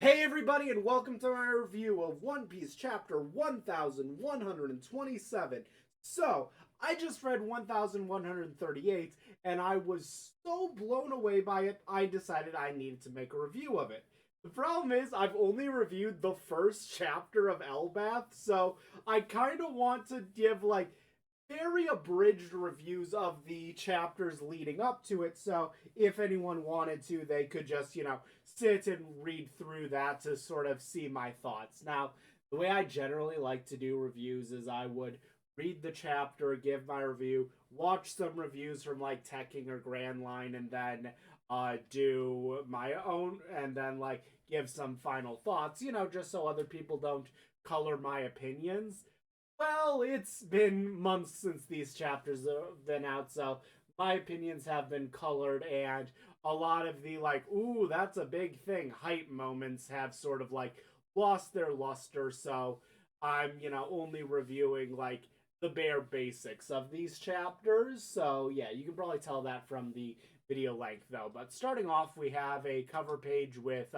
Hey everybody, and welcome to my review of One Piece chapter 1127. So, I just read 1138 and I was so blown away by it, I decided I needed to make a review of it. The problem is I've only reviewed the first chapter of Elbath, so I kind of want to give very abridged reviews of the chapters leading up to it. So if anyone wanted to, they could just, sit and read through that to sort of see my thoughts. Now, the way I generally like to do reviews is I would read the chapter, give my review, watch some reviews from like Tekking or Grand Line, and then do my own, and then give some final thoughts, just so other people don't color my opinions. Well, it's been months since these chapters have been out, so my opinions have been colored, and a lot of the ooh, that's a big thing hype moments have sort of lost their luster. So I'm, only reviewing the bare basics of these chapters. So yeah, you can probably tell that from the video length though. But starting off, we have a cover page with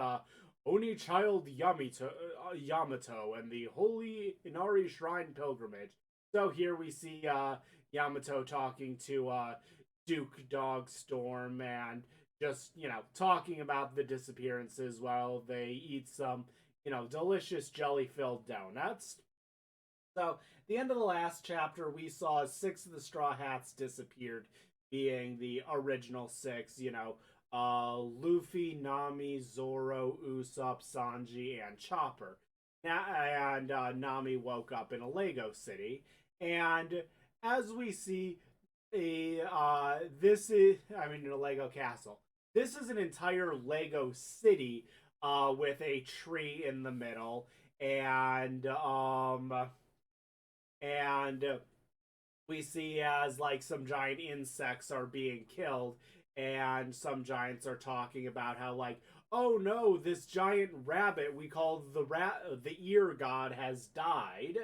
Oni Child Yamato and the Holy Inari Shrine Pilgrimage. So here we see Yamato talking to Duke Dog Storm and just, talking about the disappearances while they eat some, delicious jelly filled donuts. So, at the end of the last chapter, we saw six of the Straw Hats disappeared, being the original six, Luffy, Nami, Zoro, Usopp, Sanji, and Chopper. And Nami woke up in a Lego city. And as we see, in a Lego castle. This is an entire Lego city with a tree in the middle. And we see as some giant insects are being killed, and some giants are talking about how oh no, this giant rabbit we call the ear god has died.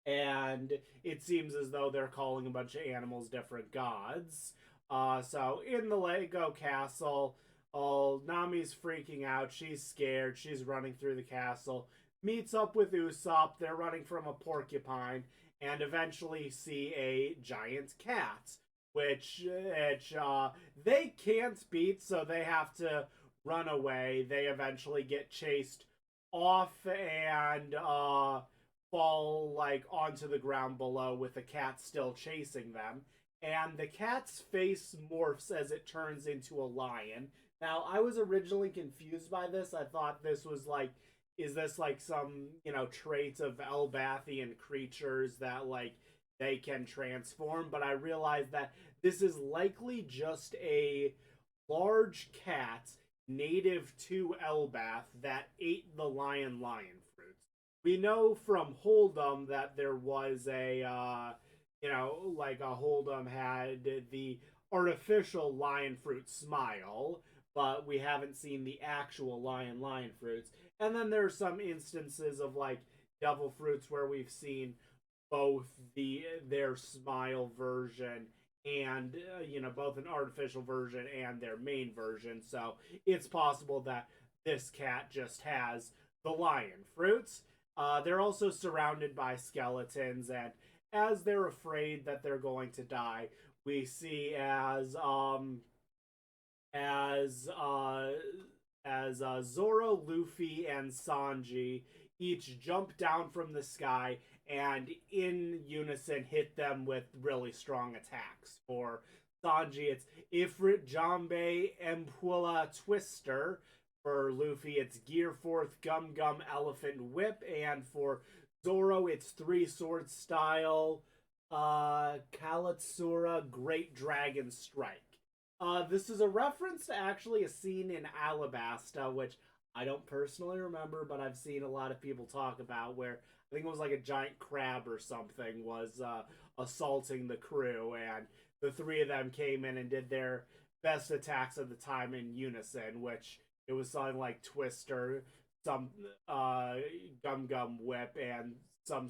And it seems as though they're calling a bunch of animals different gods. So in the Lego castle, Nami's freaking out. She's scared. She's running through the castle. Meets up with Usopp. They're running from a porcupine, and eventually see a giant cat, which they can't beat, so they have to run away. They eventually get chased off and fall onto the ground below with the cat still chasing them. And the cat's face morphs as it turns into a lion. Now, I was originally confused by this. I thought this was is this some, traits of Elbathian creatures that they can transform? But I realized that this is likely just a large cat native to Elbath that ate the lion fruits. We know from Hold'em that there was a Hold'em had the artificial lion fruit smile, but we haven't seen the actual lion fruits. And then there are some instances of devil fruits where we've seen both their smile version and both an artificial version and their main version. So it's possible that this cat just has the lion fruits. They're also surrounded by skeletons, and as they're afraid that they're going to die, we see as Zoro, Luffy, and Sanji each jump down from the sky and in unison hit them with really strong attacks. For Sanji, it's Ifrit Jambe Empula Twister. For Luffy, it's Gear Forth Gum Gum Elephant Whip. And for Zoro, it's Three Sword Style Kalatsura Great Dragon Strike. This is a reference to actually a scene in Alabasta, which I don't personally remember, but I've seen a lot of people talk about, where I think it was a giant crab or something was assaulting the crew, and the three of them came in and did their best attacks of the time in unison, which it was something like Twister, some Gum Gum Whip, and some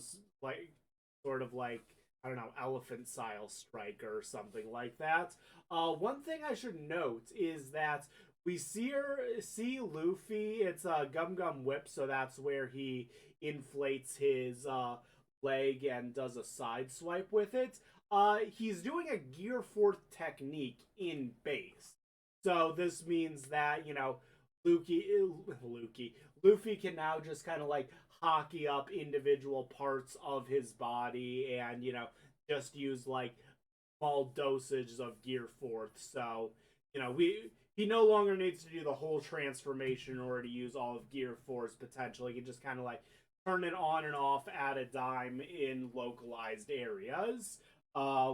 sort of I don't know, elephant style strike or something like that. One thing I should note is that we see Luffy. It's a Gum Gum Whip, so that's where he inflates his leg and does a side swipe with it. He's doing a Gear Fourth technique in base, so this means that Luffy can now just kind of like hockey up individual parts of his body and just use like small dosages of Gear Fourth. So we he no longer needs to do the whole transformation in order to use all of Gear Four's potential. He can just kind of like turn it on and off at a dime in localized areas,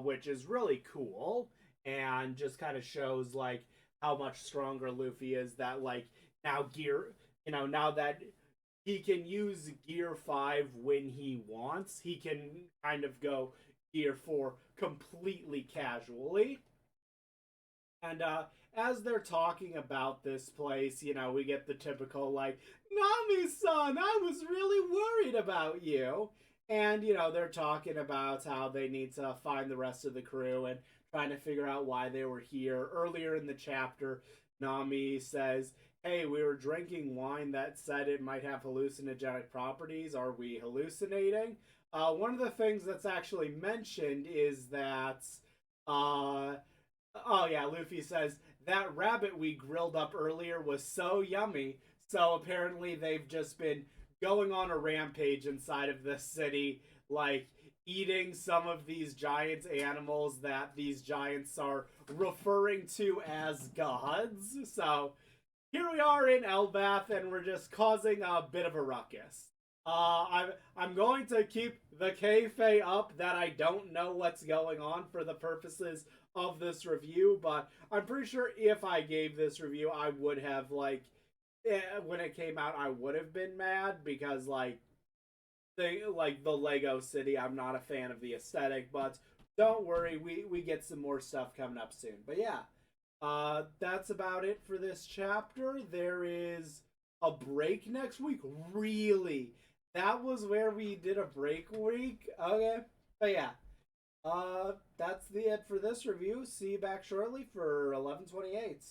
which is really cool and just kind of shows like how much stronger Luffy is. That like now now that he can use Gear 5 when he wants, he can kind of go Gear 4 completely casually. And as they're talking about this place, we get the typical, like, Nami-san, I was really worried about you. And, they're talking about how they need to find the rest of the crew and trying to figure out why they were here. Earlier in the chapter, Nami says, hey, we were drinking wine that said it might have hallucinogenic properties. Are we hallucinating? One of the things that's actually mentioned is that oh yeah, Luffy says that rabbit we grilled up earlier was so yummy. So apparently they've just been going on a rampage inside of the city, like eating some of these giant animals that these giants are referring to as gods. So here we are in Elbaf, and we're just causing a bit of a ruckus. I'm going to keep the kayfabe up that I don't know what's going on for the purposes of this review, but I'm pretty sure if I gave this review, I would have when it came out, I would have been mad because the Lego City, I'm not a fan of the aesthetic, but don't worry, we get some more stuff coming up soon. But yeah, that's about it for this chapter. There is a break next week. Really? That was where we did a break week? Okay. But yeah. That's the it for this review. See you back shortly for 1128.